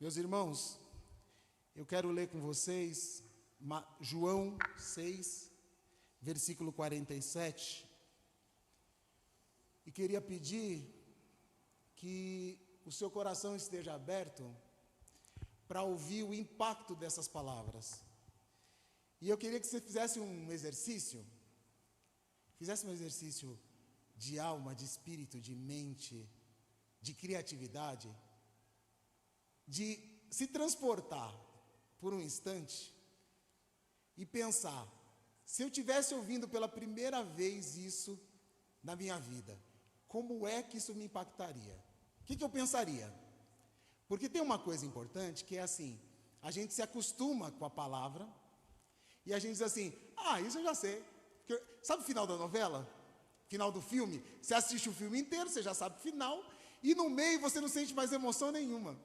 Meus irmãos, eu quero ler com vocês João 6, versículo 47. E queria pedir que o seu coração esteja aberto para ouvir o impacto dessas palavras. E eu queria que você fizesse um exercício de alma, de espírito, de mente, de criatividade, de se transportar por um instante e pensar, se eu estivesse ouvindo pela primeira vez isso na minha vida, como é que isso me impactaria? O que eu pensaria? Porque tem uma coisa importante que é assim, a gente se acostuma com a palavra e a gente diz assim, isso eu já sei. Porque, sabe o final da novela? Final do filme? Você assiste o filme inteiro, você já sabe o final, e no meio você não sente mais emoção nenhuma.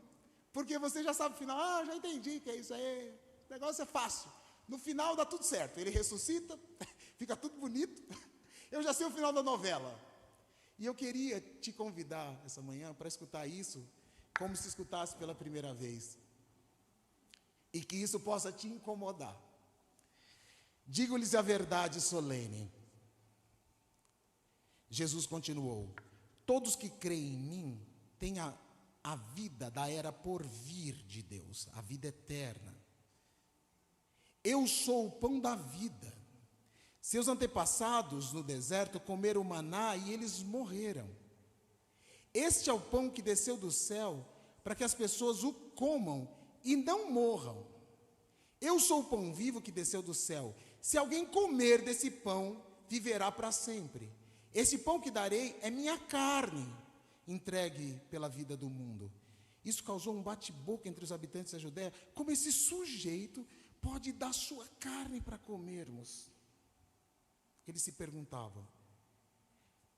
Porque você já sabe o final, já entendi que é isso aí, o negócio é fácil. No final dá tudo certo, ele ressuscita, fica tudo bonito. Eu já sei o final da novela. E eu queria te convidar essa manhã para escutar isso como se escutasse pela primeira vez. E que isso possa te incomodar. Digo-lhes a verdade solene. Jesus continuou: todos que creem em mim têm a vida da era por vir de Deus, a vida eterna. Eu sou o pão da vida. Seus antepassados no deserto comeram maná e eles morreram. Este é o pão que desceu do céu para que as pessoas o comam e não morram. Eu sou o pão vivo que desceu do céu. Se alguém comer desse pão, viverá para sempre. Esse pão que darei é minha carne, entregue pela vida do mundo. Isso causou um bate-boca entre os habitantes da Judéia. Como esse sujeito pode dar sua carne para comermos? Eles se perguntavam.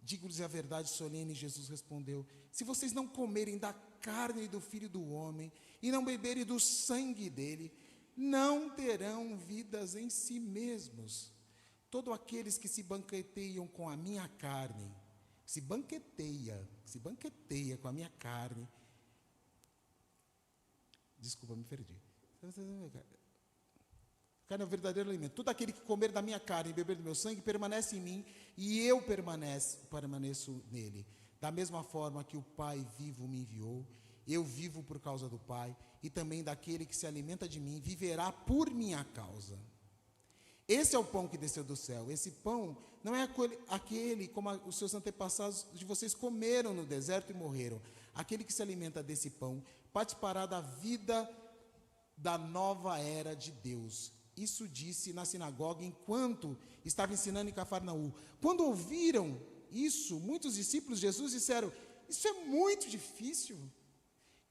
Digo-lhes a verdade solene, Jesus respondeu: se vocês não comerem da carne do Filho do Homem e não beberem do sangue dele, não terão vidas em si mesmos. Todos aqueles que se banqueteiam com a minha carne, se banqueteia com a minha carne. Desculpa, me perdi. Carne é o verdadeiro alimento. Todo aquele que comer da minha carne e beber do meu sangue permanece em mim e eu permaneço nele. Da mesma forma que o Pai vivo me enviou, eu vivo por causa do Pai, e também daquele que se alimenta de mim viverá por minha causa. Esse é o pão que desceu do céu. Esse pão não é aquele como os seus antepassados de vocês comeram no deserto e morreram. Aquele que se alimenta desse pão participará da vida da nova era de Deus. Isso disse na sinagoga enquanto estava ensinando em Cafarnaum. Quando ouviram isso, muitos discípulos de Jesus disseram: isso é muito difícil.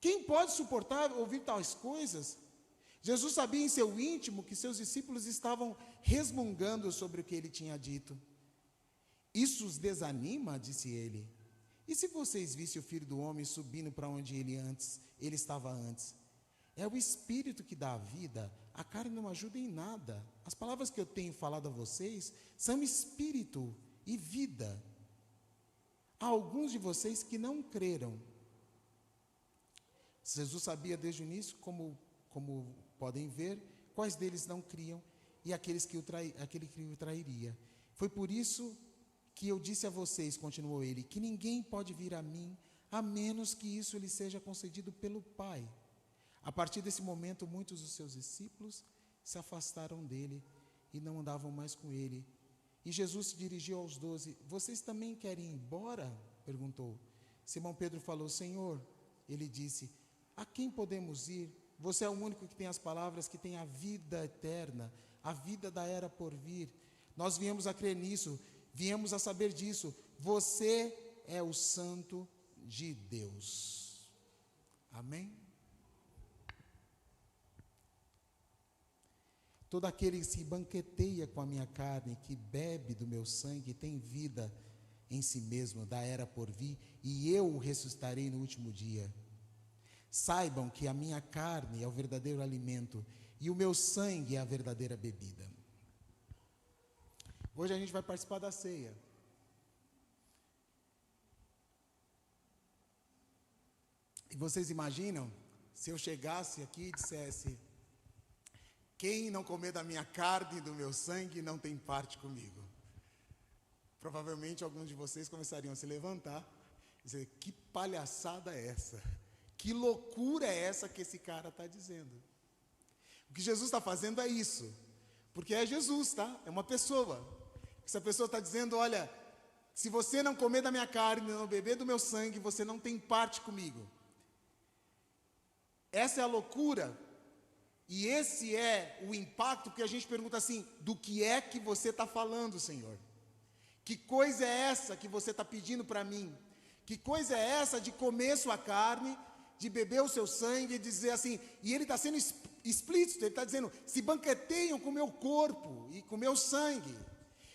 Quem pode suportar ouvir tais coisas? Jesus sabia em seu íntimo que seus discípulos estavam resmungando sobre o que ele tinha dito. Isso os desanima, disse ele. E se vocês vissem o Filho do Homem subindo para onde ele estava antes? É o Espírito que dá a vida, a carne não ajuda em nada. As palavras que eu tenho falado a vocês são espírito e vida. Há alguns de vocês que não creram. Jesus sabia desde o início, como podem ver, quais deles não criam e aquele que o trairia. Foi por isso que eu disse a vocês, continuou ele, que ninguém pode vir a mim, a menos que isso lhe seja concedido pelo Pai. A partir desse momento, muitos dos seus discípulos se afastaram dele e não andavam mais com ele. E Jesus se dirigiu aos 12. Vocês também querem ir embora? Perguntou. Simão Pedro falou: Senhor, ele disse, a quem podemos ir? Você é o único que tem as palavras, que tem a vida eterna, a vida da era por vir. Nós viemos a crer nisso, viemos a saber disso. Você é o Santo de Deus. Amém? Todo aquele que se banqueteia com a minha carne, que bebe do meu sangue, tem vida em si mesmo, da era por vir, e eu o ressuscitarei no último dia. Saibam que a minha carne é o verdadeiro alimento, e o meu sangue é a verdadeira bebida. Hoje a gente vai participar da ceia. E vocês imaginam se eu chegasse aqui e dissesse: quem não comer da minha carne e do meu sangue não tem parte comigo. Provavelmente alguns de vocês começariam a se levantar e dizer: que palhaçada é essa? Que loucura é essa que esse cara está dizendo? O que Jesus está fazendo é isso, porque é Jesus, tá? É uma pessoa. Essa pessoa está dizendo: olha, se você não comer da minha carne e não beber do meu sangue, você não tem parte comigo. Essa é a loucura. E esse é o impacto, porque a gente pergunta assim: do que é que você está falando, Senhor? Que coisa é essa que você está pedindo para mim? Que coisa é essa de comer sua carne, de beber o seu sangue e dizer assim? E ele está sendo explícito, ele está dizendo: se banqueteiam com o meu corpo e com o meu sangue.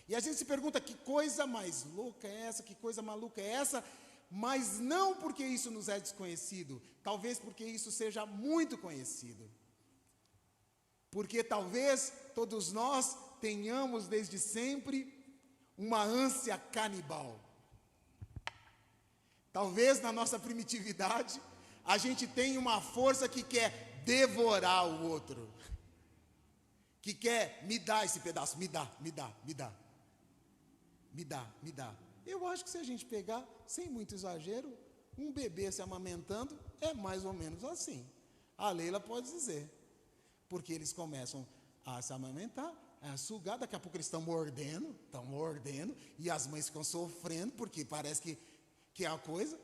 E a gente se pergunta: que coisa mais louca é essa? Que coisa maluca é essa? Mas não porque isso nos é desconhecido, talvez porque isso seja muito conhecido. Porque talvez todos nós tenhamos desde sempre uma ânsia canibal. Talvez na nossa primitividade a gente tenha uma força que quer devorar o outro, que quer: me dar esse pedaço, me dá. Eu acho que se a gente pegar, sem muito exagero, um bebê se amamentando é mais ou menos assim. A Leila pode dizer. Porque eles começam a se amamentar, a sugar, daqui a pouco eles estão mordendo, e as mães ficam sofrendo, porque parece que é a coisa.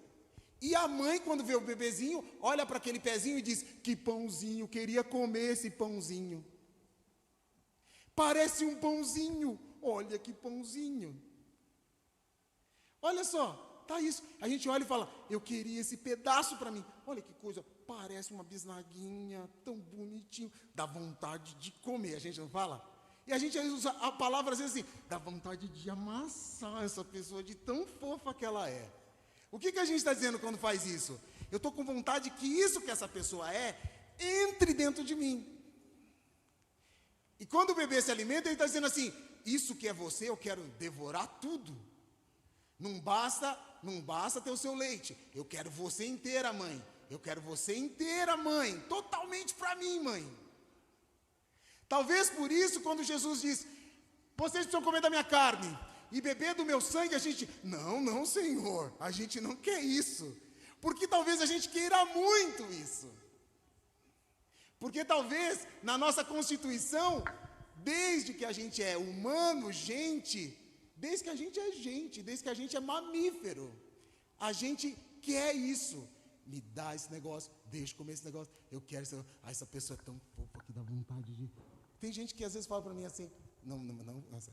E a mãe, quando vê o bebezinho, olha para aquele pezinho e diz: que pãozinho, queria comer esse pãozinho. Parece um pãozinho, olha que pãozinho. Olha só, tá isso. A gente olha e fala: eu queria esse pedaço para mim. Olha que coisa, parece uma bisnaguinha, tão bonitinho. Dá vontade de comer, a gente não fala? E a gente usa a palavra às vezes assim: dá vontade de amassar essa pessoa, de tão fofa que ela é. O que a gente está dizendo quando faz isso? Eu estou com vontade que isso que essa pessoa entre dentro de mim. E quando o bebê se alimenta, ele está dizendo assim: isso que é você, eu quero devorar tudo. Não basta ter o seu leite. Eu quero você inteira, mãe. Eu quero você inteira, mãe. Totalmente para mim, mãe. Talvez por isso, quando Jesus diz: vocês precisam comer da minha carne e beber do meu sangue, a gente: não, Senhor, a gente não quer isso. Porque talvez a gente queira muito isso. Porque talvez na nossa constituição, desde que a gente é humano, desde que a gente é mamífero, a gente quer isso. Me dá esse negócio, deixa eu comer esse negócio, eu quero esse negócio. Essa pessoa é tão fofa que dá vontade de... Tem gente que às vezes fala para mim assim, nossa.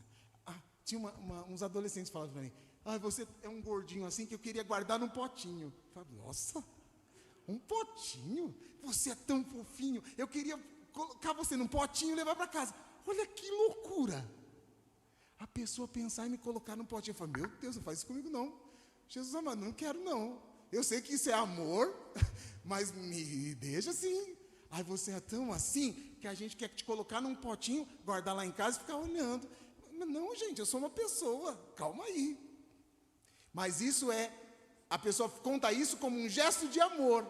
Tinha uns adolescentes que falavam para mim: você é um gordinho assim que eu queria guardar num potinho. Eu falava: nossa, um potinho? Você é tão fofinho, eu queria colocar você num potinho e levar para casa. Olha que loucura! A pessoa pensar em me colocar num potinho. Eu falo: meu Deus, não faz isso comigo não. Jesus amado, não quero não. Eu sei que isso é amor, mas me deixa assim. Aí você é tão assim que a gente quer te colocar num potinho, guardar lá em casa e ficar olhando. Não, gente, eu sou uma pessoa, calma aí. Mas a pessoa conta isso como um gesto de amor.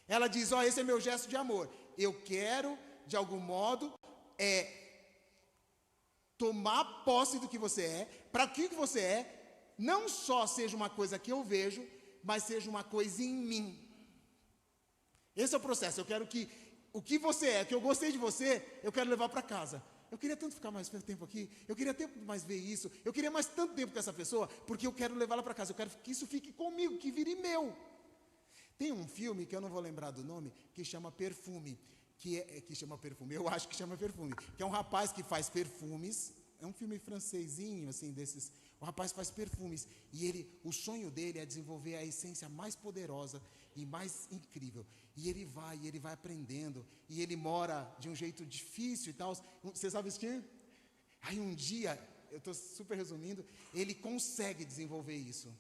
Ela diz: esse é meu gesto de amor. Eu quero, de algum modo, tomar posse do que você é, para que você é, não só seja uma coisa que eu vejo, mas seja uma coisa em mim. Esse é o processo. Eu quero que o que você é, que eu gostei de você, eu quero levar para casa. Eu queria tanto ficar mais tempo aqui, eu queria mais ver isso, eu queria mais tanto tempo com essa pessoa, porque eu quero levá-la para casa, eu quero que isso fique comigo, que vire meu. Tem um filme, que eu não vou lembrar do nome, que chama Perfume, que chama Perfume, eu acho que chama Perfume, que é um rapaz que faz perfumes, é um filme francesinho, assim, desses. O rapaz faz perfumes, e o sonho dele é desenvolver a essência mais poderosa e mais incrível. E ele vai aprendendo, e ele mora de um jeito difícil e tal. Você sabe vestir? Aí um dia, eu estou super resumindo, ele consegue desenvolver isso.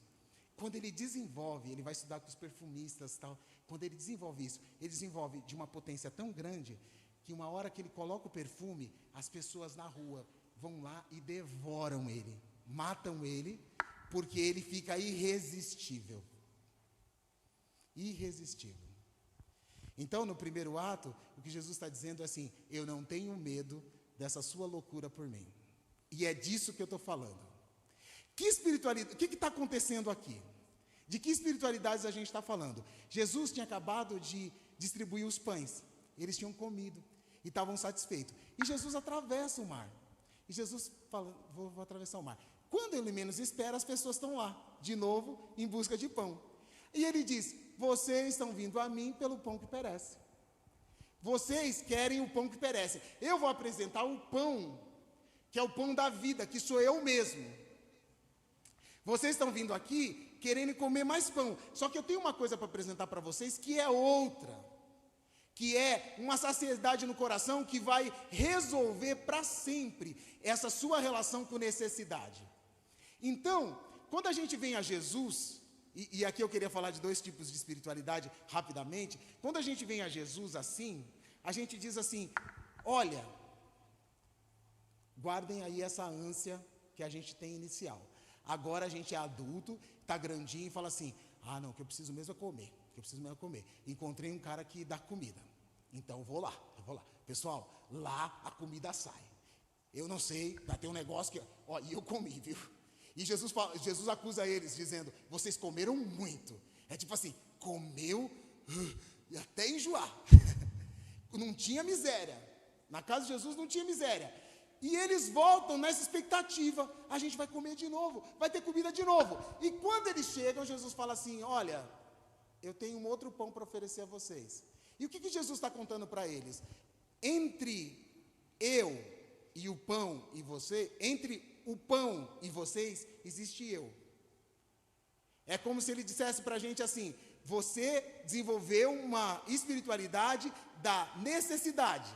Quando ele desenvolve, ele vai estudar com os perfumistas e tal. Quando ele desenvolve isso, ele desenvolve de uma potência tão grande, que uma hora que ele coloca o perfume, as pessoas na rua vão lá e devoram ele. Matam ele, porque ele fica irresistível. Irresistível. Então, no primeiro ato, o que Jesus está dizendo é assim: eu não tenho medo dessa sua loucura por mim. E é disso que eu estou falando. Que espiritualidade, o que está acontecendo aqui? De que espiritualidades a gente está falando? Jesus tinha acabado de distribuir os pães. Eles tinham comido e estavam satisfeitos. E Jesus atravessa o mar. E Jesus fala: vou atravessar o mar. Quando ele menos espera, as pessoas estão lá, de novo, em busca de pão. E ele diz: vocês estão vindo a mim pelo pão que perece. Vocês querem o pão que perece. Eu vou apresentar o pão, que é o pão da vida, que sou eu mesmo. Vocês estão vindo aqui querendo comer mais pão. Só que eu tenho uma coisa para apresentar para vocês que é outra. Que é uma saciedade no coração que vai resolver para sempre essa sua relação com necessidade. Então, quando a gente vem a Jesus, e aqui eu queria falar de 2 tipos de espiritualidade rapidamente. Quando a gente vem a Jesus assim, a gente diz assim: olha, guardem aí essa ânsia que a gente tem inicial. Agora a gente é adulto, está grandinho e fala assim: ah não, o que eu preciso mesmo é comer. Encontrei um cara que dá comida. Então eu vou lá. Pessoal, lá a comida sai. Eu não sei, vai ter um negócio que... Ó, e eu comi, viu? E Jesus acusa eles, dizendo: vocês comeram muito. É tipo assim, comeu e até enjoar. Não tinha miséria. Na casa de Jesus não tinha miséria. E eles voltam nessa expectativa: a gente vai comer de novo, vai ter comida de novo. E quando eles chegam, Jesus fala assim: olha, eu tenho um outro pão para oferecer a vocês. E o que Jesus está contando para eles? Entre eu e o pão e você, entre o pão e vocês, existe eu. É como se ele dissesse para a gente assim: você desenvolveu uma espiritualidade da necessidade.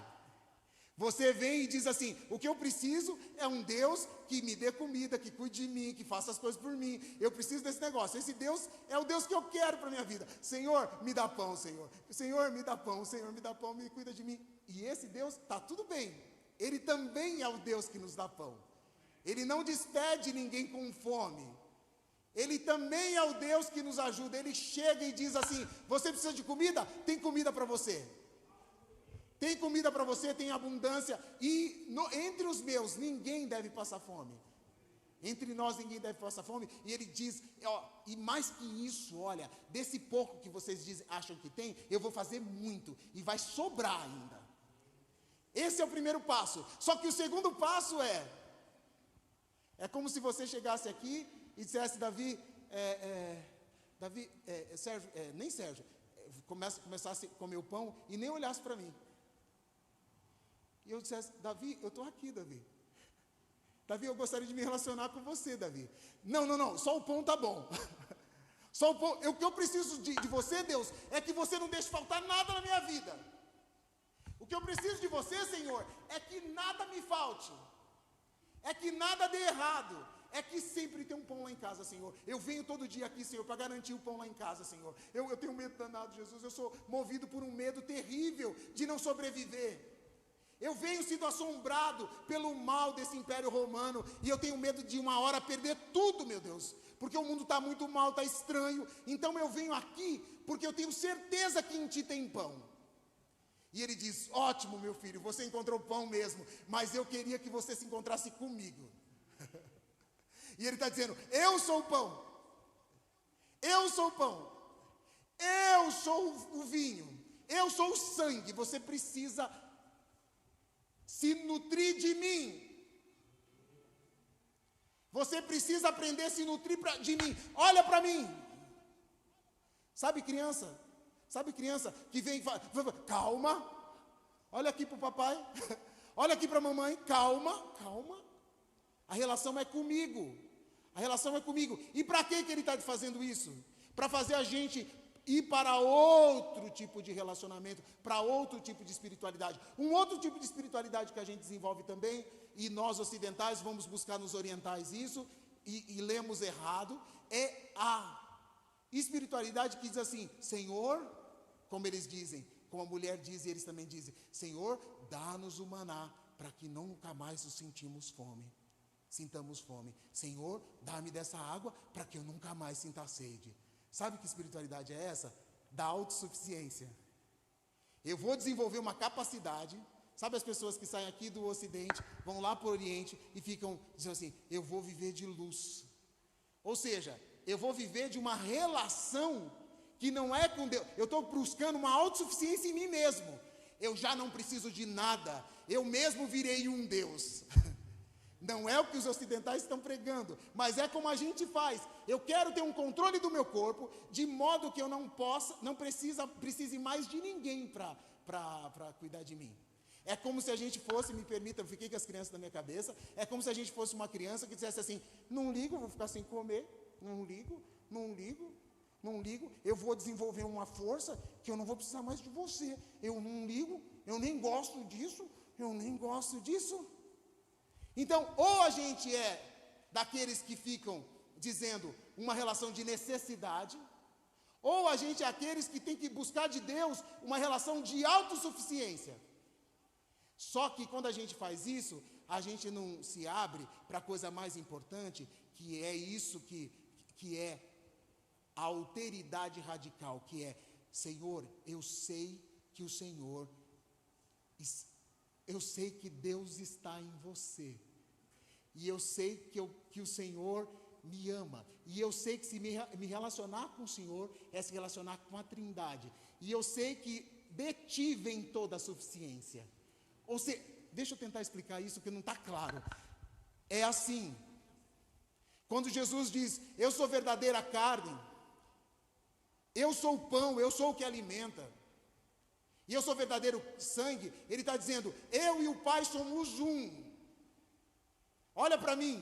Você vem e diz assim: o que eu preciso é um Deus que me dê comida, que cuide de mim, que faça as coisas por mim. Eu preciso desse negócio. Esse Deus é o Deus que eu quero para a minha vida. Senhor, me dá pão, Senhor. Senhor, me dá pão. Senhor, me dá pão, me cuida de mim. E esse Deus, está tudo bem. Ele também é o Deus que nos dá pão. Ele não despede ninguém com fome. Ele também é o Deus que nos ajuda. Ele chega e diz assim: você precisa de comida? Tem comida para você. Tem comida para você, tem abundância. E entre os meus, ninguém deve passar fome. Entre nós, ninguém deve passar fome. E ele diz: ó, e mais que isso, olha, desse pouco que vocês acham que tem, eu vou fazer muito. E vai sobrar ainda. Esse é o primeiro passo. Só que o segundo passo é como se você chegasse aqui e dissesse: Davi, Sérgio, nem Sérgio, começasse a comer o pão e nem olhasse para mim. E eu dissesse: Davi, eu estou aqui, Davi. Davi, eu gostaria de me relacionar com você, Davi. Não, só o pão tá bom. Só o pão. O que eu preciso de você, Deus, é que você não deixe faltar nada na minha vida. O que eu preciso de você, Senhor, é que nada me falte. É que nada dê errado. É que sempre tem um pão lá em casa, Senhor. Eu venho todo dia aqui, Senhor, para garantir o pão lá em casa, Senhor. Eu tenho medo danado, Jesus. Eu sou movido por um medo terrível de não sobreviver. Eu venho sendo assombrado pelo mal desse império romano. E eu tenho medo de uma hora perder tudo, meu Deus. Porque o mundo está muito mal, está estranho. Então eu venho aqui porque eu tenho certeza que em ti tem pão. E ele diz: ótimo, meu filho, você encontrou pão mesmo. Mas eu queria que você se encontrasse comigo. E ele está dizendo: eu sou o pão. Eu sou o pão. Eu sou o vinho. Eu sou o sangue. Você precisa se nutrir de mim. Você precisa aprender a se nutrir de mim. Olha para mim. Sabe criança? Sabe criança que vem e fala: calma. Olha aqui para o papai. Olha aqui para a mamãe. Calma. A relação é comigo. A relação é comigo. E para que ele está fazendo isso? Para fazer a gente ir para outro tipo de relacionamento, para outro tipo de espiritualidade. Um outro tipo de espiritualidade que a gente desenvolve também, e nós ocidentais vamos buscar nos orientais isso, e lemos errado, é a espiritualidade que diz assim: Senhor, como eles dizem, como a mulher diz e eles também dizem: Senhor, dá-nos o maná, para que nunca mais nos sintamos fome. Senhor, dá-me dessa água, para que eu nunca mais sinta sede. Sabe que espiritualidade é essa? Da autossuficiência. Eu vou desenvolver uma capacidade. Sabe as pessoas que saem aqui do Ocidente, vão lá para o Oriente e ficam dizendo assim, eu vou viver de luz. Ou seja, eu vou viver de uma relação que não é com Deus. Eu estou buscando uma autossuficiência em mim mesmo. Eu já não preciso de nada. Eu mesmo virei um Deus. Não é o que os ocidentais estão pregando, mas é como a gente faz. Eu quero ter um controle do meu corpo, de modo que eu não precise mais de ninguém para cuidar de mim. É como se a gente fosse, me permita, eu fiquei com as crianças na minha cabeça, é como se a gente fosse uma criança que dissesse assim, não ligo, vou ficar sem comer, não ligo, eu vou desenvolver uma força que eu não vou precisar mais de você, eu não ligo, eu nem gosto disso. Então, ou a gente é daqueles que ficam dizendo uma relação de necessidade, ou a gente é aqueles que tem que buscar de Deus uma relação de autossuficiência. Só que quando a gente faz isso, a gente não se abre para a coisa mais importante, que é isso que é a alteridade radical, que é, Senhor, eu sei que Deus está em você, e eu sei que o Senhor me ama, e eu sei que se me relacionar com o Senhor, é se relacionar com a Trindade, e eu sei que de ti vem toda a suficiência. Ou seja, deixa eu tentar explicar isso que não está claro. É assim, quando Jesus diz, eu sou verdadeira carne, eu sou o pão, eu sou o que alimenta, e eu sou verdadeiro sangue, ele está dizendo, eu e o Pai somos um. Olha para mim,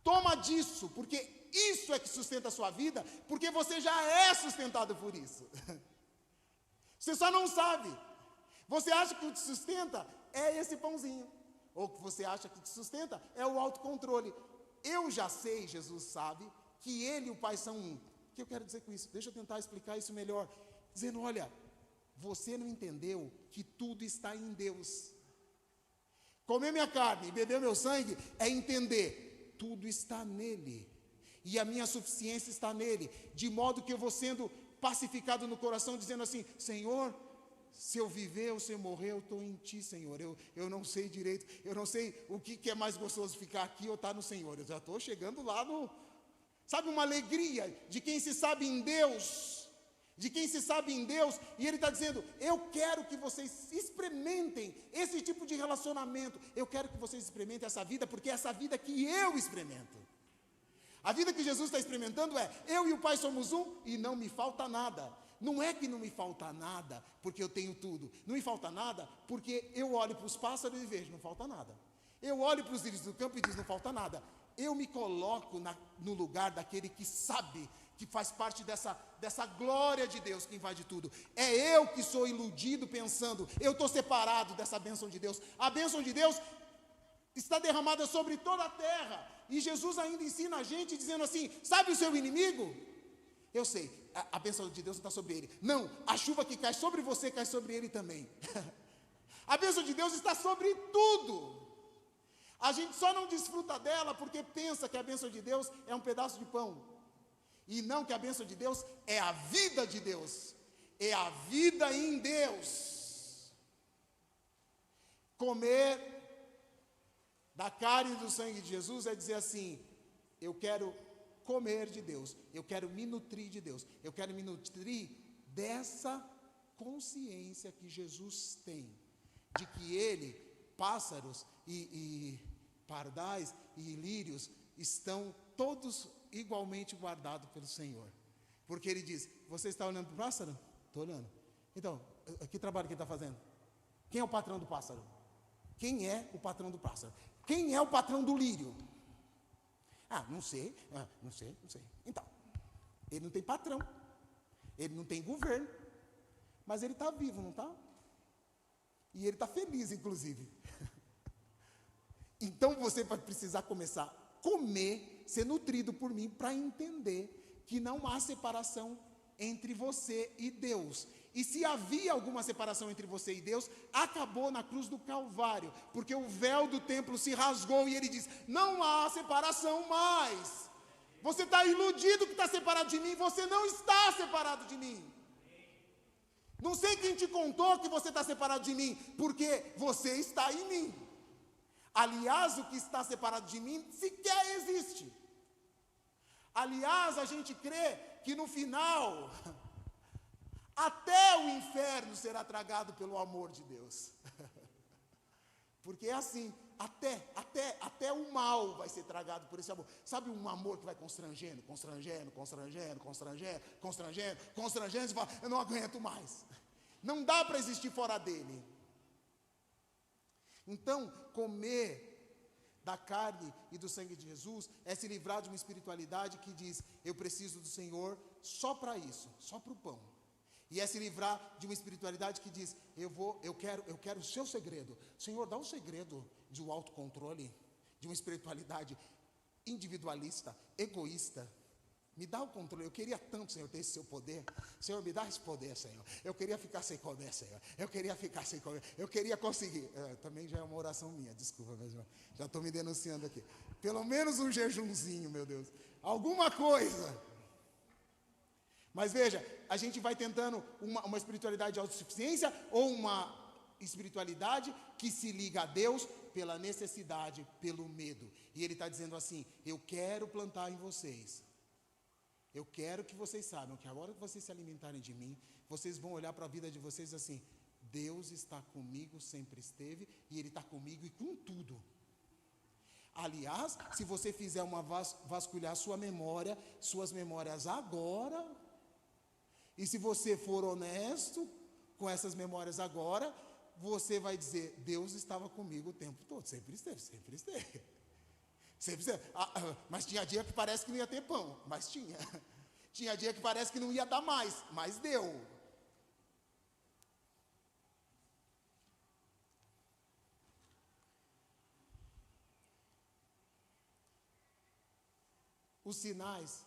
toma disso, porque isso é que sustenta a sua vida, porque você já é sustentado por isso. Você só não sabe. Você acha que o que te sustenta é esse pãozinho, ou que você acha que te sustenta é o autocontrole. Eu já sei, Jesus sabe, que Ele e o Pai são um. O que eu quero dizer com isso? Deixa eu tentar explicar isso melhor. Dizendo, olha, você não entendeu que tudo está em Deus. Comer minha carne e beber meu sangue é entender, tudo está nele, e a minha suficiência está nele, de modo que eu vou sendo pacificado no coração, dizendo assim, Senhor, se eu viver ou se eu morrer, eu estou em ti, Senhor, eu não sei direito, eu não sei o que é mais gostoso, ficar aqui ou estar no Senhor, eu já estou chegando lá no, sabe, uma alegria de quem se sabe em Deus, e Ele está dizendo, eu quero que vocês experimentem esse tipo de relacionamento, eu quero que vocês experimentem essa vida, porque é essa vida que eu experimento. A vida que Jesus está experimentando é, eu e o Pai somos um e não me falta nada. Não é que não me falta nada, porque eu tenho tudo. Não me falta nada, porque eu olho para os pássaros e vejo, não falta nada. Eu olho para os lírios do campo e diz, não falta nada. Eu me coloco no lugar daquele que sabe, que faz parte dessa glória de Deus que invade tudo. É eu que sou iludido pensando, eu estou separado dessa bênção de Deus. A bênção de Deus está derramada sobre toda a terra. E Jesus ainda ensina a gente dizendo assim, sabe o seu inimigo? Eu sei, a bênção de Deus não está sobre ele. Não, a chuva que cai sobre você, cai sobre ele também. A bênção de Deus está sobre tudo. A gente só não desfruta dela porque pensa que a bênção de Deus é um pedaço de pão. E não que a bênção de Deus é a vida de Deus. É a vida em Deus. Comer da carne e do sangue de Jesus é dizer assim, eu quero comer de Deus, eu quero me nutrir de Deus, eu quero me nutrir dessa consciência que Jesus tem, de que Ele, pássaros e pardais e lírios, estão todos igualmente guardados pelo Senhor, porque Ele diz, você está olhando para o pássaro? Estou olhando. Então, que trabalho que ele está fazendo? Quem é o patrão do pássaro? Quem é o patrão do pássaro? Quem é o patrão do lírio? Não sei. Então, ele não tem patrão, ele não tem governo, mas ele está vivo, não está? E ele está feliz, inclusive. Então você vai precisar começar a comer, ser nutrido por mim, para entender que não há separação entre você e Deus. E se havia alguma separação entre você e Deus, acabou na cruz do Calvário, porque o véu do templo se rasgou e ele diz, não há separação mais. Você está iludido que está separado de mim, você não está separado de mim. Não sei quem te contou que você está separado de mim, porque você está em mim. Aliás, o que está separado de mim sequer existe. Aliás, a gente crê que no final, até o inferno será tragado pelo amor de Deus. Porque é assim, até o mal vai ser tragado por esse amor. Sabe um amor que vai constrangendo, você fala, eu não aguento mais. Não dá para existir fora dele. Então, comer da carne e do sangue de Jesus é se livrar de uma espiritualidade que diz, eu preciso do Senhor só para isso, só para o pão. E é se livrar de uma espiritualidade que diz, eu quero o seu segredo. Senhor, dá um segredo de um autocontrole, de uma espiritualidade individualista, egoísta. Me dá o controle, eu queria tanto, Senhor, ter esse seu poder. Senhor, me dá esse poder, Senhor. Eu queria ficar sem comer, Senhor. Eu queria conseguir. Também já é uma oração minha, desculpa, meu irmão. Já estou me denunciando aqui. Pelo menos um jejumzinho, meu Deus. Alguma coisa. Mas veja, a gente vai tentando uma espiritualidade de autossuficiência ou uma espiritualidade que se liga a Deus pela necessidade, pelo medo. E Ele está dizendo assim, eu quero plantar em vocês. Eu quero que vocês saibam que agora que vocês se alimentarem de mim, vocês vão olhar para a vida de vocês assim, Deus está comigo, sempre esteve, e Ele está comigo e com tudo. Aliás, se você fizer uma vasculhar sua memória, suas memórias agora, e se você for honesto com essas memórias agora, você vai dizer, Deus estava comigo o tempo todo, sempre esteve. Sempre esteve. Mas tinha dia que parece que não ia ter pão, mas tinha. Tinha dia que parece que não ia dar mais, mas deu. Os sinais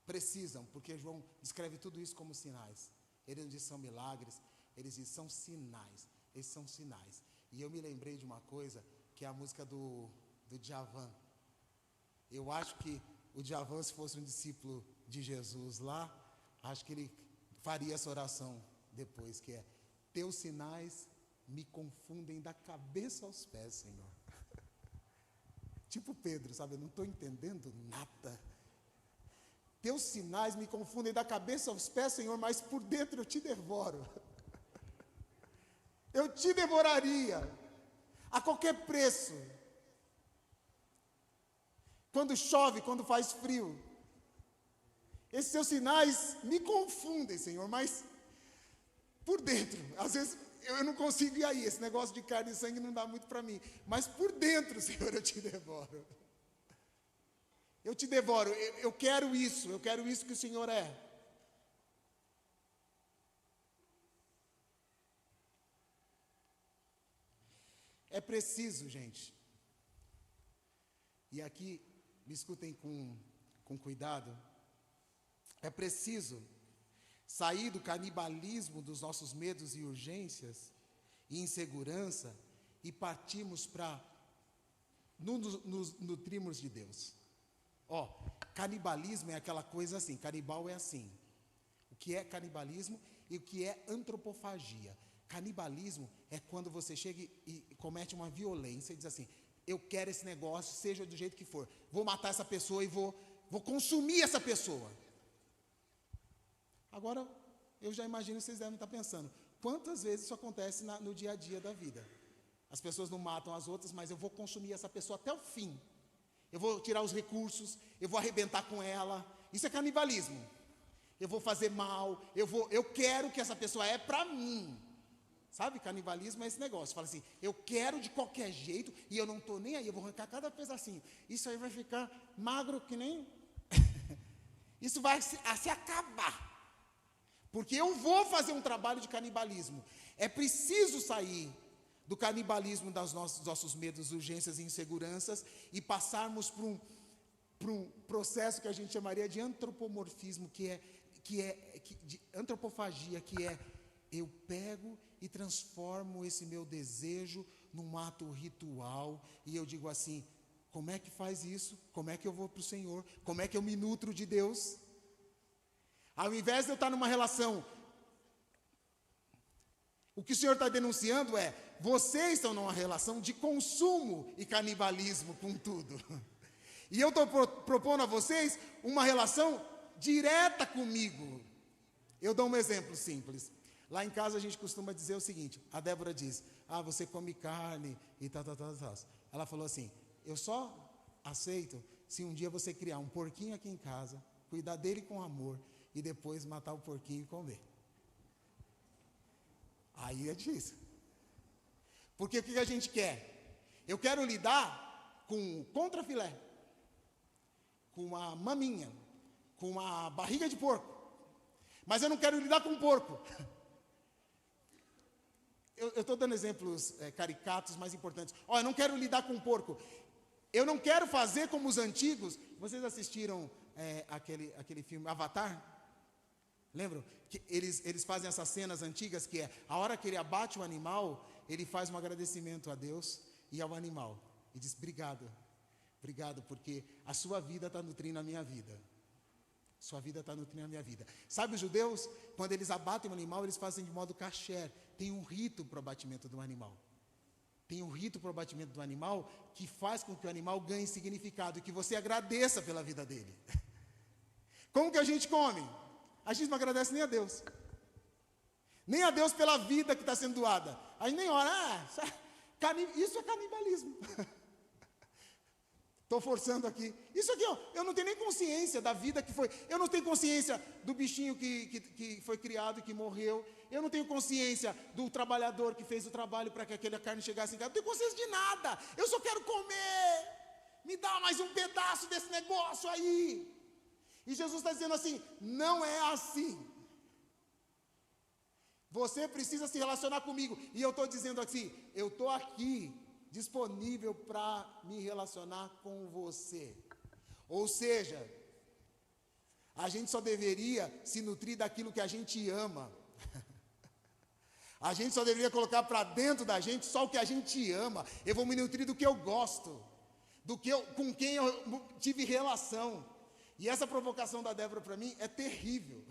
precisam, porque João descreve tudo isso como sinais. Ele não diz são milagres, ele diz são sinais. Esses são sinais. E eu me lembrei de uma coisa, que é a música do Djavan. Eu acho que o Djavan, se fosse um discípulo de Jesus lá, acho que ele faria essa oração depois, que é, teus sinais me confundem da cabeça aos pés, Senhor. Tipo Pedro, sabe, eu não estou entendendo nada. Teus sinais me confundem da cabeça aos pés, Senhor, mas por dentro eu te devoro. Eu te devoraria a qualquer preço. Quando chove, quando faz frio. Esses seus sinais me confundem, Senhor, mas por dentro, às vezes eu não consigo ir aí, esse negócio de carne e sangue não dá muito para mim, mas por dentro, Senhor, eu te devoro. Eu te devoro, eu quero isso que o Senhor é. É preciso, gente, e aqui me escutem com cuidado, é preciso sair do canibalismo dos nossos medos e urgências e insegurança e partirmos para nos nutrirmos de Deus. Canibalismo é aquela coisa assim, canibal é assim. O que é canibalismo e o que é antropofagia? Canibalismo é quando você chega e comete uma violência e diz assim, eu quero esse negócio, seja do jeito que for. Vou matar essa pessoa e vou consumir essa pessoa. Agora, eu já imagino que vocês devem estar pensando, quantas vezes isso acontece no dia a dia da vida? As pessoas não matam as outras, mas eu vou consumir essa pessoa até o fim. Eu vou tirar os recursos, eu vou arrebentar com ela. Isso é canibalismo. Eu vou fazer mal, eu quero que essa pessoa é para mim. Sabe, canibalismo é esse negócio. Fala assim, eu quero de qualquer jeito e eu não estou nem aí, eu vou arrancar cada pedacinho. Isso aí vai ficar magro que nem... Isso vai se acabar. Porque eu vou fazer um trabalho de canibalismo. É preciso sair do canibalismo dos nossos medos, urgências e inseguranças e passarmos por um processo que a gente chamaria de antropomorfismo, de antropofagia, que é eu pego e transformo esse meu desejo num ato ritual, e eu digo assim, como é que faz isso? Como é que eu vou para o Senhor? Como é que eu me nutro de Deus? Ao invés de eu estar numa relação O que o Senhor está denunciando é, vocês estão numa relação de consumo e canibalismo com tudo. E eu estou propondo a vocês uma relação direta comigo. Eu dou um exemplo simples. Lá em casa a gente costuma dizer o seguinte, a Débora diz, você come carne e tal. Ela falou assim, eu só aceito se um dia você criar um porquinho aqui em casa, cuidar dele com amor e depois matar o porquinho e comer. Aí é difícil. Porque o que a gente quer? Eu quero lidar com o contrafilé, com uma maminha, com uma barriga de porco. Mas eu não quero lidar com porco. Eu estou dando exemplos caricatos, mais importantes. Eu não quero lidar com porco. Eu não quero fazer como os antigos. Vocês assistiram aquele filme Avatar? Lembram? Que eles fazem essas cenas antigas que a hora que ele abate o animal, ele faz um agradecimento a Deus e ao animal. E diz, obrigado, porque a sua vida está nutrindo a minha vida. Sua vida está nutrindo a minha vida. Sabe os judeus, quando eles abatem um animal, eles fazem de modo kasher. Tem um rito para o abatimento do animal. Tem um rito para o abatimento do animal que faz com que o animal ganhe significado e que você agradeça pela vida dele. Como que a gente come? A gente não agradece nem a Deus. Nem a Deus pela vida que está sendo doada. A gente nem ora, isso é canibalismo. Estou forçando aqui. Isso aqui, eu não tenho nem consciência da vida que foi. Eu não tenho consciência do bichinho que foi criado e que morreu. Eu não tenho consciência do trabalhador que fez o trabalho para que aquela carne chegasse em casa. Eu não tenho consciência de nada. Eu só quero comer. Me dá mais um pedaço desse negócio aí. E Jesus está dizendo assim, não é assim. Você precisa se relacionar comigo. E eu estou dizendo assim, eu estou aqui, disponível para me relacionar com você. Ou seja, a gente só deveria se nutrir daquilo que a gente ama. A gente só deveria colocar para dentro da gente só o que a gente ama. Eu vou me nutrir do que eu gosto, com quem eu tive relação. E essa provocação da Débora para mim é terrível.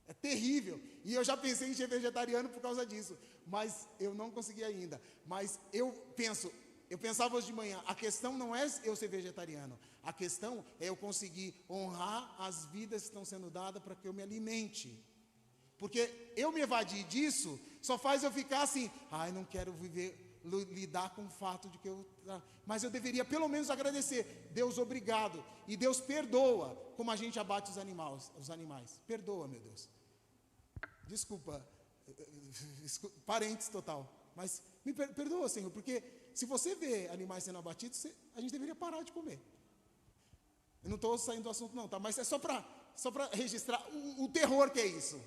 É terrível. E eu já pensei em ser vegetariano por causa disso. Mas eu não consegui ainda. Mas eu pensava hoje de manhã, a questão não é eu ser vegetariano. A questão é eu conseguir honrar as vidas que estão sendo dadas para que eu me alimente. Porque eu me evadir disso, só faz eu ficar assim, não quero lidar com o fato de que mas eu deveria pelo menos agradecer. Deus, obrigado. E Deus perdoa como a gente abate os animais. Perdoa, meu Deus. Desculpa, parênteses total. Mas me perdoa, Senhor, porque se você vê animais sendo abatidos, a gente deveria parar de comer. Eu não estou saindo do assunto não, tá? Mas é só para registrar o terror que é isso.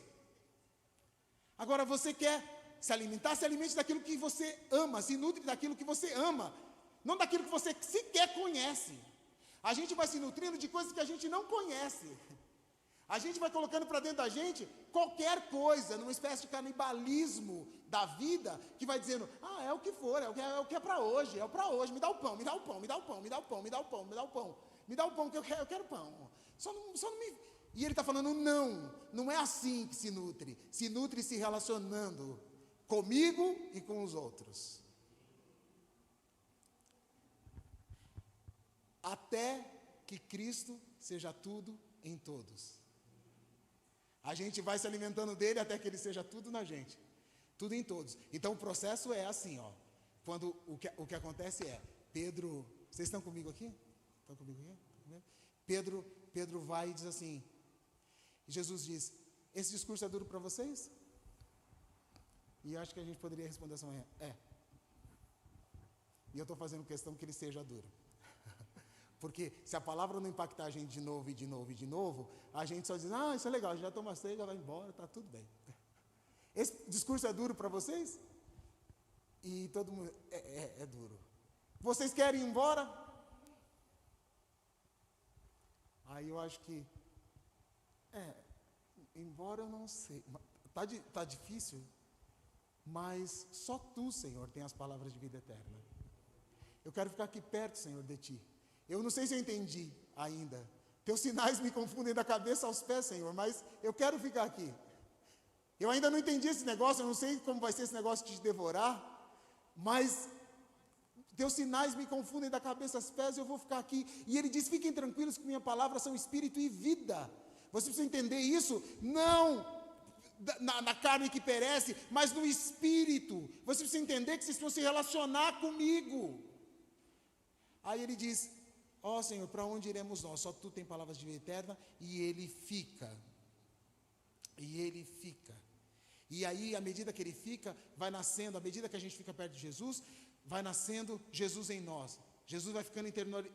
Agora você quer se alimente daquilo que você ama, se nutre daquilo que você ama, não daquilo que você sequer conhece. A gente vai se nutrindo de coisas que a gente não conhece. A gente vai colocando para dentro da gente qualquer coisa, numa espécie de canibalismo da vida, que vai dizendo, é o que for, é o que é para hoje, me dá o pão, me dá o pão, me dá o pão, me dá o pão, me dá o pão, me dá o pão, me dá o pão que eu quero pão. Só não me... E ele está falando, não é assim que se nutre se relacionando comigo e com os outros. Até que Cristo seja tudo em todos. A gente vai se alimentando dele até que ele seja tudo na gente. Tudo em todos. Então o processo é assim, Quando o que acontece é, Pedro, vocês estão comigo aqui? Estão comigo aqui? Pedro vai e diz assim, Jesus diz, esse discurso é duro para vocês? E eu acho que a gente poderia responder essa manhã, E eu estou fazendo questão que ele seja duro. Porque se a palavra não impactar a gente de novo, e de novo, e de novo, a gente só diz, isso é legal, já toma ceia, já vai embora, está tudo bem. Esse discurso é duro para vocês? E todo mundo, é duro. Vocês querem ir embora? Aí eu acho que, embora eu não sei, está difícil, mas só Tu, Senhor, tem as palavras de vida eterna. Eu quero ficar aqui perto, Senhor, de Ti. Eu não sei se eu entendi ainda. Teus sinais me confundem da cabeça aos pés, Senhor, mas eu quero ficar aqui. Eu ainda não entendi esse negócio, eu não sei como vai ser esse negócio de te devorar, mas teus sinais me confundem da cabeça aos pés, eu vou ficar aqui. E ele diz, fiquem tranquilos que minha palavra são espírito e vida. Você precisa entender isso, não na carne que perece, mas no espírito. Você precisa entender que vocês vão se relacionar comigo. Aí ele diz, ó Senhor, para onde iremos nós? Só tu tem palavras de vida eterna. E ele fica. E aí, à medida que ele fica, vai nascendo, à medida que a gente fica perto de Jesus, vai nascendo Jesus em nós. Jesus vai ficando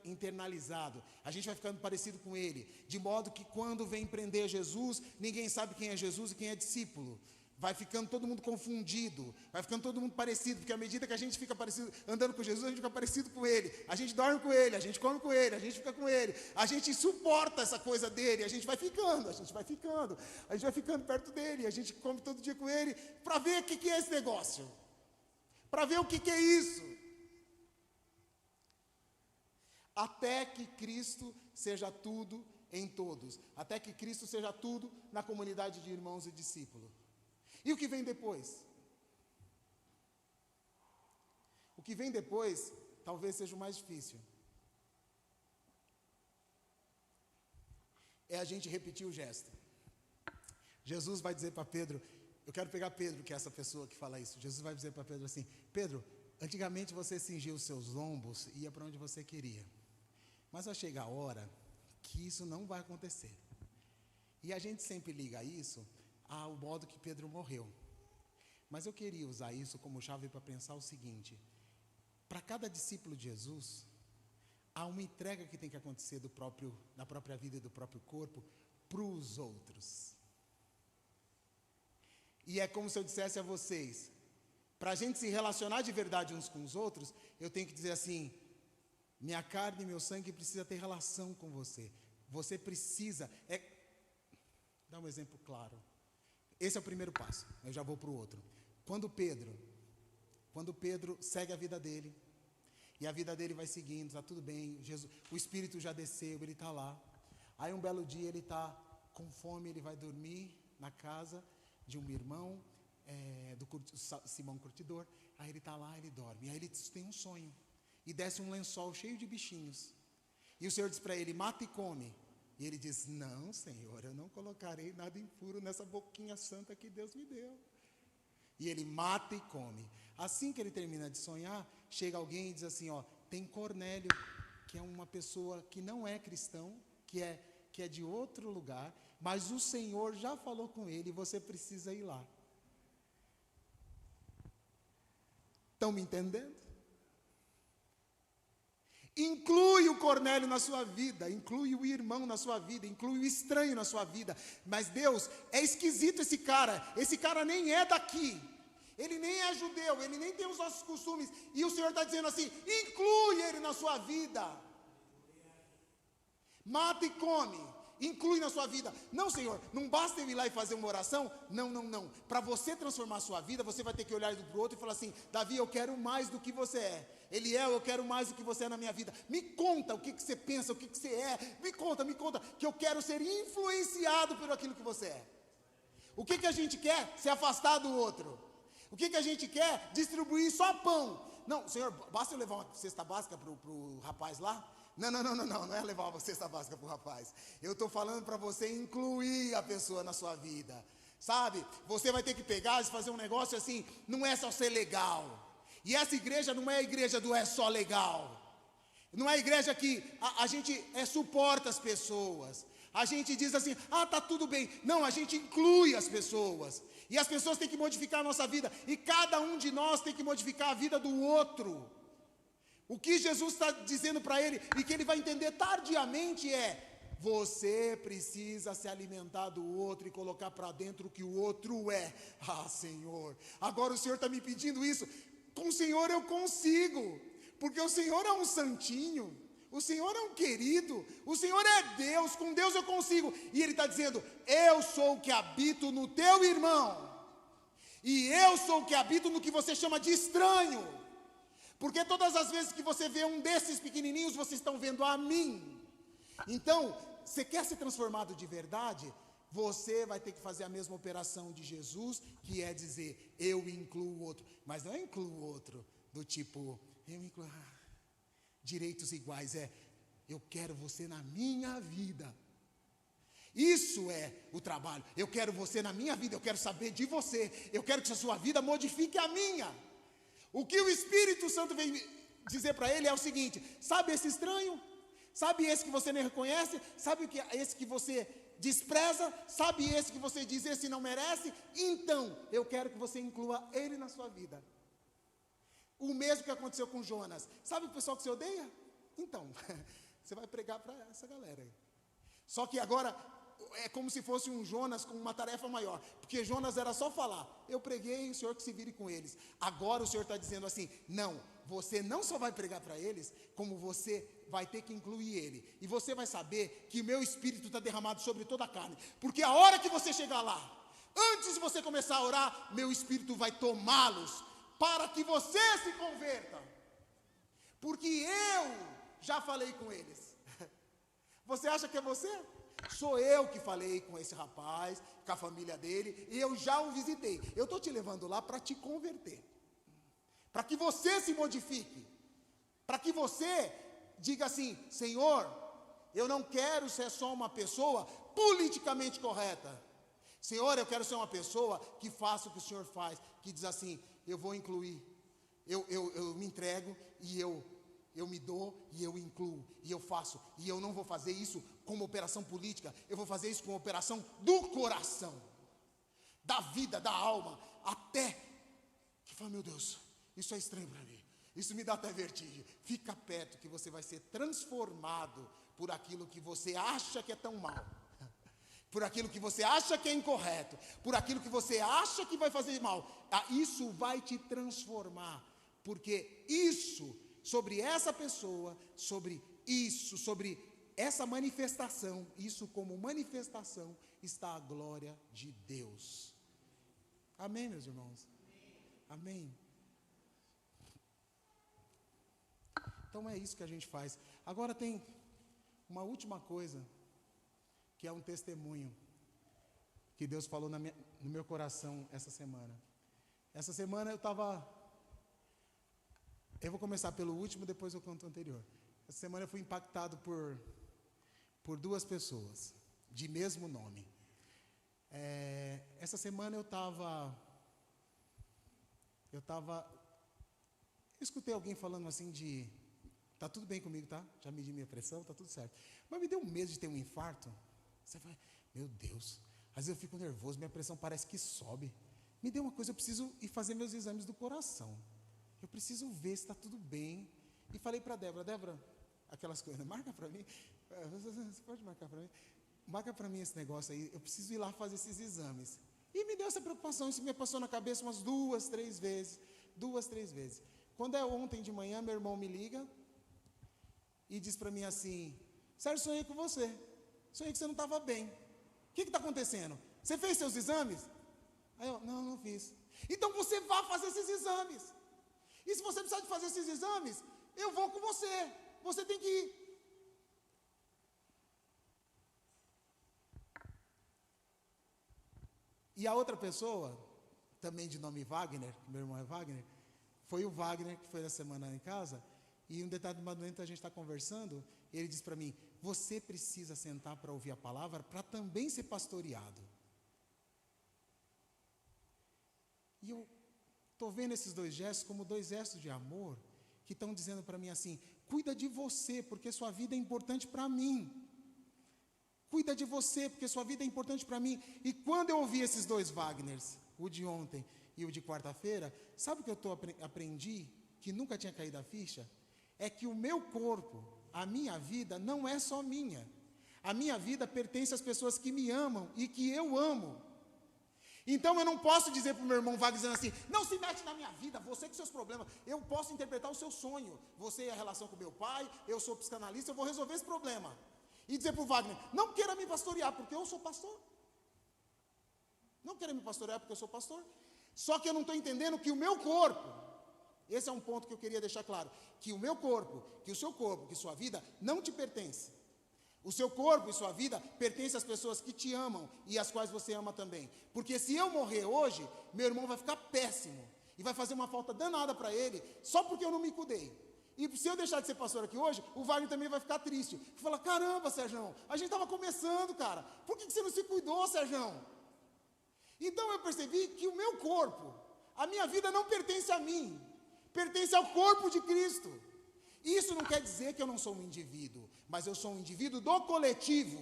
internalizado, a gente vai ficando parecido com ele, de modo que quando vem prender Jesus, ninguém sabe quem é Jesus e quem é discípulo. Vai ficando todo mundo confundido, vai ficando todo mundo parecido, porque à medida que a gente fica parecido, andando com Jesus, a gente fica parecido com ele, a gente dorme com ele, a gente come com ele, a gente fica com ele, a gente suporta essa coisa dele, a gente vai ficando perto dele, a gente come todo dia com ele, para ver o que é esse negócio, para ver o que é isso. Até que Cristo seja tudo em todos, até que Cristo seja tudo na comunidade de irmãos e discípulos. E o que vem depois? O que vem depois talvez seja o mais difícil. É a gente repetir o gesto. Jesus vai dizer para Pedro, eu quero pegar Pedro, que é essa pessoa que fala isso. Jesus vai dizer para Pedro assim, Pedro, antigamente você cingia os seus lombos e ia para onde você queria. Mas vai chegar a hora que isso não vai acontecer. E a gente sempre liga isso ao modo que Pedro morreu. Mas eu queria usar isso como chave para pensar o seguinte: para cada discípulo de Jesus, há uma entrega que tem que acontecer da própria vida e do próprio corpo para os outros. E é como se eu dissesse a vocês, para a gente se relacionar de verdade uns com os outros, eu tenho que dizer assim, minha carne e meu sangue precisa ter relação com você. Você precisa, dá um exemplo claro. Esse é o primeiro passo, eu já vou para o outro. Quando Pedro segue a vida dele, e a vida dele vai seguindo, está tudo bem, o Espírito já desceu, ele está lá. Aí um belo dia ele está com fome, ele vai dormir na casa de um irmão, Simão Curtidor. Aí ele está lá, ele dorme, e aí ele tem um sonho, e desce um lençol cheio de bichinhos. E o Senhor diz para ele, mata e come. E ele diz, não, Senhor, eu não colocarei nada impuro nessa boquinha santa que Deus me deu. E ele mata e come. Assim que ele termina de sonhar, chega alguém e diz assim, tem Cornélio, que é uma pessoa que não é cristão, que é de outro lugar, mas o Senhor já falou com ele e você precisa ir lá. Estão me entendendo? Inclui o Cornélio na sua vida, inclui o irmão na sua vida, inclui o estranho na sua vida. Mas Deus, é esquisito esse cara nem é daqui, ele nem é judeu, ele nem tem os nossos costumes. E o Senhor está dizendo assim, inclui ele na sua vida. Mata e come, inclui na sua vida. Não, Senhor, não basta eu ir lá e fazer uma oração. Não. Para você transformar a sua vida, você vai ter que olhar para o outro e falar assim, Davi, eu quero mais do que você é. Eliel, eu quero mais do que você é na minha vida. Me conta o que você pensa, o que você é. Me conta, que eu quero ser influenciado por aquilo que você é. O que a gente quer? Se afastar do outro. O que a gente quer? Distribuir só pão. Não, Senhor, basta eu levar uma cesta básica para o rapaz lá? Não é levar uma cesta básica para o rapaz. Eu estou falando para você incluir a pessoa na sua vida. Sabe? Você vai ter que pegar e fazer um negócio assim, não é só ser legal. E essa igreja não é a igreja do é só legal. Não é a igreja que a gente suporta as pessoas. A gente diz assim, tá tudo bem. Não, a gente inclui as pessoas. E as pessoas têm que modificar a nossa vida. E cada um de nós tem que modificar a vida do outro. O que Jesus está dizendo para ele, e que ele vai entender tardiamente você precisa se alimentar do outro e colocar para dentro o que o outro é. Senhor, agora o Senhor está me pedindo isso. Com o Senhor eu consigo, porque o Senhor é um santinho, o Senhor é um querido, o Senhor é Deus, com Deus eu consigo. E Ele está dizendo, eu sou o que habito no teu irmão, e eu sou o que habito no que você chama de estranho, porque todas as vezes que você vê um desses pequenininhos, vocês estão vendo a mim. Então, você quer ser transformado de verdade? você vai ter que fazer a mesma operação de Jesus, que é dizer, eu incluo o outro. Mas não é incluo o outro do tipo, eu incluo direitos iguais, eu quero você na minha vida. Isso é o trabalho. Eu quero você na minha vida, eu quero saber de você, eu quero que a sua vida modifique a minha. O que o Espírito Santo vem dizer para ele é o seguinte: sabe esse estranho? Sabe esse que você nem reconhece? Sabe esse que você despreza? Sabe esse que você diz, esse não merece? Então, eu quero que você inclua ele na sua vida. O mesmo que aconteceu com Jonas. Sabe o pessoal que você odeia? Então, você vai pregar para essa galera aí. Só que agora é como se fosse um Jonas com uma tarefa maior, porque Jonas era só falar, eu preguei, o Senhor que se vire com eles. Agora o Senhor está dizendo assim, não, você não só vai pregar para eles, como você vai ter que incluir ele, e você vai saber que o meu Espírito está derramado sobre toda a carne, porque a hora que você chegar lá, antes de você começar a orar, meu Espírito vai tomá-los, para que você se converta, porque eu já falei com eles. Você acha que é você? Sou eu que falei com esse rapaz, com a família dele, e eu já o visitei. Eu estou te levando lá para te converter, para que você se modifique, para que você diga assim, Senhor, eu não quero ser só uma pessoa politicamente correta. Senhor, eu quero ser uma pessoa que faça o que o Senhor faz, que diz assim, eu vou incluir, eu me entrego e eu me dou e eu incluo, e eu faço, e eu não vou fazer isso como operação política, eu vou fazer isso como operação do coração, da vida, da alma, até que fala, meu Deus, isso é estranho para mim, isso me dá até vertigem. Fica perto que você vai ser transformado por aquilo que você acha que é tão mal, por aquilo que você acha que é incorreto, por aquilo que você acha que vai fazer mal. Isso vai te transformar, porque isso, sobre essa pessoa, sobre isso, sobre essa manifestação, isso como manifestação, está a glória de Deus. Amém, meus irmãos? Amém. Então é isso que a gente faz. Agora tem uma última coisa, que é um testemunho, que Deus falou no meu coração essa semana. Essa semana eu vou começar pelo último, depois eu conto o anterior. Essa semana eu fui impactado por duas pessoas, de mesmo nome. Essa semana eu escutei alguém falando assim tá tudo bem comigo, tá? Já medi minha pressão, tá tudo certo. Mas me deu medo de ter um infarto. Você fala, meu Deus, às vezes eu fico nervoso, minha pressão parece que sobe. Me deu uma coisa, eu preciso ir fazer meus exames do coração. Eu preciso ver se está tudo bem. E falei para a Débora, aquelas coisas, marca para mim. Você pode marcar para mim? Marca para mim esse negócio aí, eu preciso ir lá fazer esses exames. E me deu essa preocupação, isso me passou na cabeça umas 2, 3 vezes. Quando é ontem de manhã, meu irmão me liga e diz para mim assim, Sérgio, sonhei com você. Sonhei que você não estava bem. O que está acontecendo? Você fez seus exames? Aí eu, não fiz. Então você vá fazer esses exames. E se você precisar de fazer esses exames, eu vou com você. Você tem que ir. E a outra pessoa, também de nome Wagner, meu irmão é Wagner, foi o Wagner que foi na semana em casa, e um determinado momento a gente está conversando, e ele disse para mim, você precisa sentar para ouvir a palavra, para também ser pastoreado. E eu estou vendo esses 2 gestos como 2 gestos de amor, que estão dizendo para mim assim, cuida de você, porque sua vida é importante para mim. Cuida de você, porque sua vida é importante para mim. E quando eu ouvi esses 2 Wagners, o de ontem e o de quarta-feira, sabe o que eu aprendi, que nunca tinha caído a ficha? É que o meu corpo, a minha vida, não é só minha. A minha vida pertence às pessoas que me amam e que eu amo. Então eu não posso dizer para o meu irmão Wagner dizendo assim, não se mete na minha vida, você com seus problemas. Eu posso interpretar o seu sonho. Você é a relação com meu pai, eu sou psicanalista, eu vou resolver esse problema. E dizer para o Wagner, não queira me pastorear, porque eu sou pastor. Não queira me pastorear, porque eu sou pastor. Só que eu não estou entendendo que o meu corpo, esse é um ponto que eu queria deixar claro, que o meu corpo, que o seu corpo, que sua vida não te pertence. O seu corpo e sua vida pertencem às pessoas que te amam e às quais você ama também. Porque se eu morrer hoje, meu irmão vai ficar péssimo e vai fazer uma falta danada para ele, só porque eu não me cuidei. E se eu deixar de ser pastor aqui hoje, o Wagner também vai ficar triste. Fala, caramba, Sérgio, a gente estava começando, cara. Por que você não se cuidou, Sérgio? Então eu percebi que o meu corpo, a minha vida não pertence a mim, pertence ao corpo de Cristo. Isso não quer dizer que eu não sou um indivíduo, mas eu sou um indivíduo do coletivo.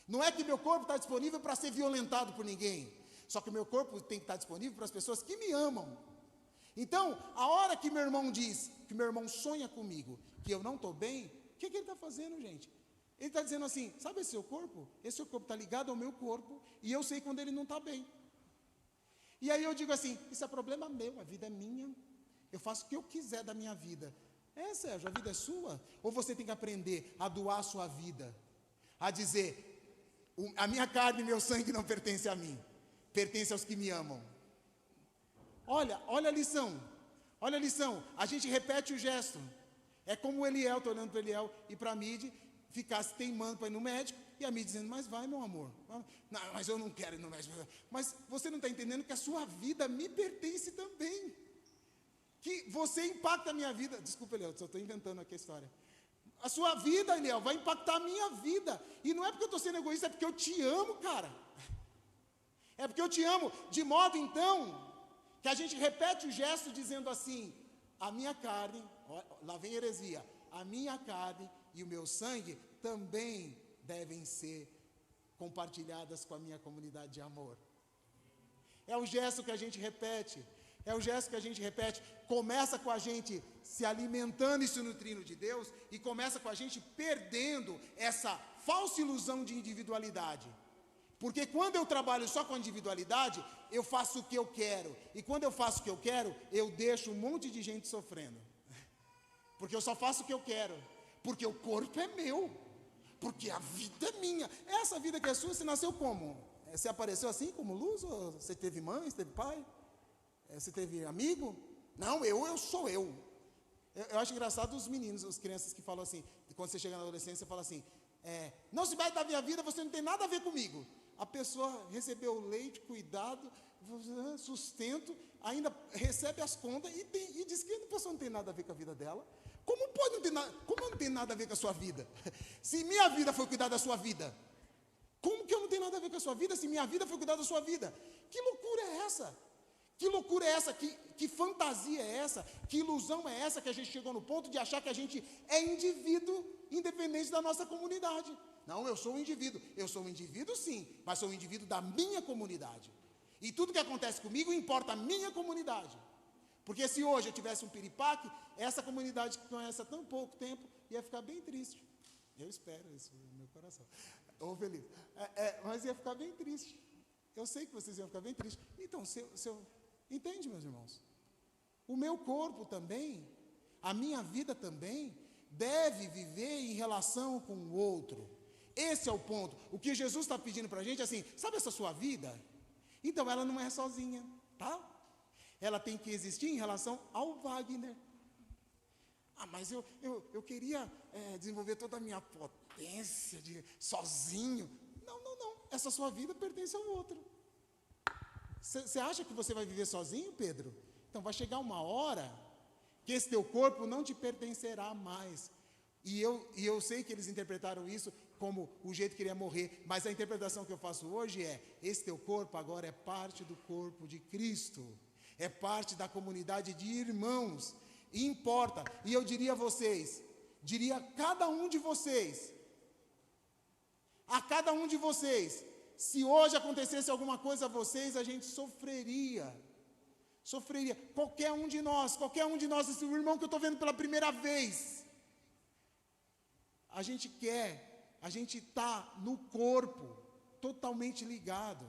Não é que meu corpo está disponível para ser violentado por ninguém, só que o meu corpo tem que estar disponível para as pessoas que me amam. Então, a hora que meu irmão diz, que meu irmão sonha comigo, que eu não estou bem, o que ele está fazendo, gente? Ele está dizendo assim, sabe esse seu corpo? Esse seu corpo está ligado ao meu corpo, e eu sei quando ele não está bem. E aí eu digo assim, isso é problema meu, a vida é minha, eu faço o que eu quiser da minha vida. Sérgio, a vida é sua? Ou você tem que aprender a doar a sua vida? A dizer, a minha carne e meu sangue não pertencem a mim, pertence aos que me amam. Olha a lição, a gente repete o gesto. É como o Eliel, estou olhando para o Eliel e para a Mide, ficasse teimando para ir no médico, e a Mide dizendo, mas vai, meu amor. Não, mas eu não quero ir no médico. Mas você não está entendendo que a sua vida me pertence também. Que você impacta a minha vida. Desculpa, Eliel, só estou inventando aqui a história. A sua vida, Eliel, vai impactar a minha vida. E não é porque eu estou sendo egoísta, é porque eu te amo, cara. É porque eu te amo. De modo, então, que a gente repete o gesto dizendo assim, a minha carne, lá vem heresia, a minha carne e o meu sangue também devem ser compartilhadas com a minha comunidade de amor. É o gesto que a gente repete. Começa com a gente se alimentando e se nutrindo de Deus, e começa com a gente perdendo essa falsa ilusão de individualidade. Porque quando eu trabalho só com individualidade, eu faço o que eu quero. E quando eu faço o que eu quero, eu deixo um monte de gente sofrendo. Porque eu só faço o que eu quero. Porque o corpo é meu. Porque a vida é minha. Essa vida que é sua, você nasceu como? Você apareceu assim, como luz? Ou você teve mãe, você teve pai? Você teve amigo? Não, eu sou eu. Eu acho engraçado os meninos, as crianças que falam assim, quando você chega na adolescência, você fala assim, não se vai da minha vida, você não tem nada a ver comigo. A pessoa recebeu leite, cuidado, sustento, ainda recebe as contas e diz que a pessoa não tem nada a ver com a vida dela. Como não tem nada a ver com a sua vida? Se minha vida foi cuidar da sua vida, como que eu não tenho nada a ver com a sua vida se minha vida foi cuidar da sua vida? Que loucura é essa? Que loucura é essa? Que fantasia é essa? Que ilusão é essa que a gente chegou no ponto de achar que a gente é indivíduo independente da nossa comunidade? Não, eu sou um indivíduo. Eu sou um indivíduo sim, mas sou um indivíduo da minha comunidade. E tudo que acontece comigo importa a minha comunidade. Porque se hoje eu tivesse um piripaque, essa comunidade que conhece há tão pouco tempo ia ficar bem triste. Eu espero isso no meu coração. Ô feliz. Mas ia ficar bem triste. Eu sei que vocês iam ficar bem tristes. Então, entende, meus irmãos? O meu corpo também, a minha vida também, deve viver em relação com o outro. Esse é o ponto. O que Jesus está pedindo para a gente é assim, sabe essa sua vida? Então ela não é sozinha, tá? Ela tem que existir em relação ao Wagner. Mas eu queria desenvolver toda a minha potência sozinho. Não. Essa sua vida pertence ao outro. Você acha que você vai viver sozinho, Pedro? Então vai chegar uma hora que esse teu corpo não te pertencerá mais. E eu sei que eles interpretaram isso como o jeito que ele ia morrer, mas a interpretação que eu faço hoje é, esse teu corpo agora é parte do corpo de Cristo, é parte da comunidade de irmãos, e importa, e eu diria a vocês, diria a cada um de vocês, se hoje acontecesse alguma coisa a vocês, a gente sofreria, qualquer um de nós, esse irmão que eu estou vendo pela primeira vez, a gente está no corpo, totalmente ligado.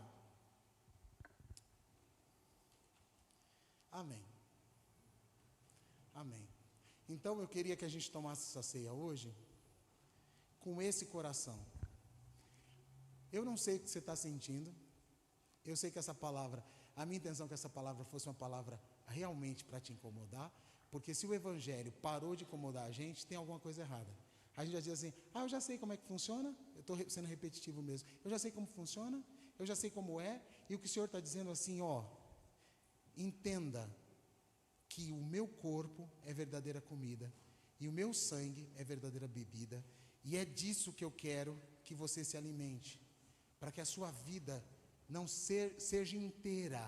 Amém. Então eu queria que a gente tomasse essa ceia hoje, com esse coração. Eu não sei o que você está sentindo, eu sei que essa palavra, a minha intenção é que essa palavra fosse uma palavra realmente para te incomodar, porque se o Evangelho parou de incomodar a gente, tem alguma coisa errada. A gente já diz assim, eu já sei como é que funciona, eu estou sendo repetitivo mesmo, eu já sei como funciona, eu já sei como é, e o que o Senhor está dizendo assim, entenda que o meu corpo é verdadeira comida, e o meu sangue é verdadeira bebida, e é disso que eu quero que você se alimente, para que a sua vida não seja inteira.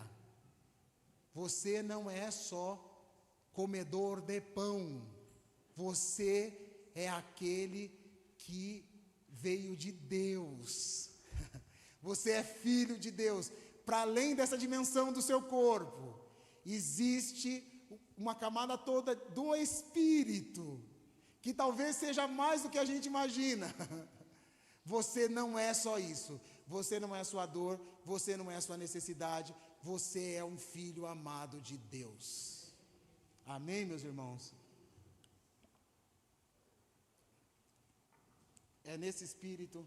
Você não é só comedor de pão, você é aquele que veio de Deus, você é filho de Deus. Para além dessa dimensão do seu corpo, existe uma camada toda do Espírito, que talvez seja mais do que a gente imagina. Você não é só isso, você não é a sua dor, você não é a sua necessidade, você é um filho amado de Deus. Amém, meus irmãos? É nesse espírito,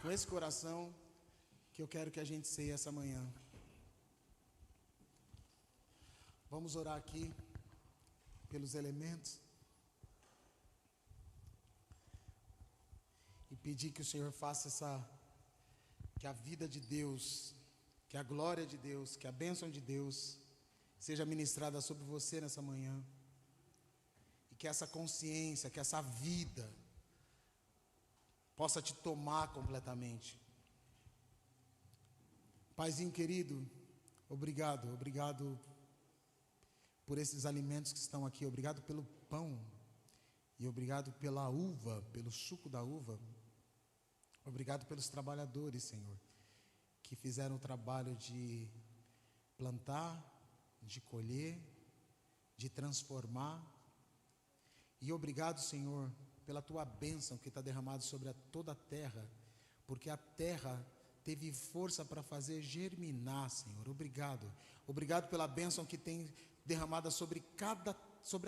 com esse coração, que eu quero que a gente ceie essa manhã. Vamos orar aqui pelos elementos e pedir que o Senhor faça que a vida de Deus, que a glória de Deus, que a bênção de Deus seja ministrada sobre você nessa manhã, e que essa consciência, que essa vida possa te tomar completamente. Paizinho querido, obrigado por esses alimentos que estão aqui, obrigado pelo pão, e obrigado pela uva, pelo suco da uva, obrigado pelos trabalhadores, Senhor, que fizeram o trabalho de plantar, de colher, de transformar, e obrigado, Senhor, pela tua bênção que está derramada sobre toda a terra, porque a terra teve força para fazer germinar, Senhor. Obrigado pela bênção que tem derramada sobre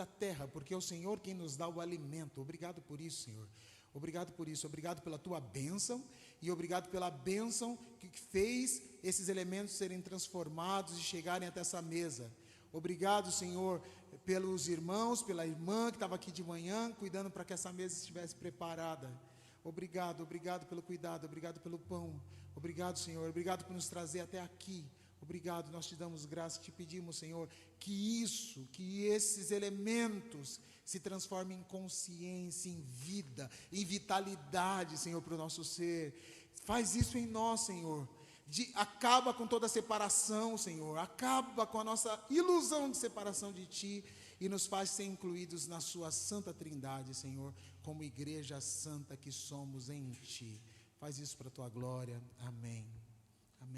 a terra, porque é o Senhor quem nos dá o alimento. Obrigado por isso, Senhor. Obrigado por isso, obrigado pela tua bênção, e obrigado pela bênção que fez esses elementos serem transformados e chegarem até essa mesa. Obrigado, Senhor, pelos irmãos, pela irmã que estava aqui de manhã, cuidando para que essa mesa estivesse preparada. Obrigado pelo cuidado, obrigado pelo pão. Obrigado, Senhor, obrigado por nos trazer até aqui. Obrigado, nós te damos graça, te pedimos, Senhor, que esses elementos se transformem em consciência, em vida, em vitalidade, Senhor, para o nosso ser. Faz isso em nós, Senhor. Acaba com toda a separação, Senhor. Acaba com a nossa ilusão de separação de Ti e nos faz ser incluídos na Sua Santa Trindade, Senhor, como igreja santa que somos em Ti. Faz isso para a Tua glória. Amém.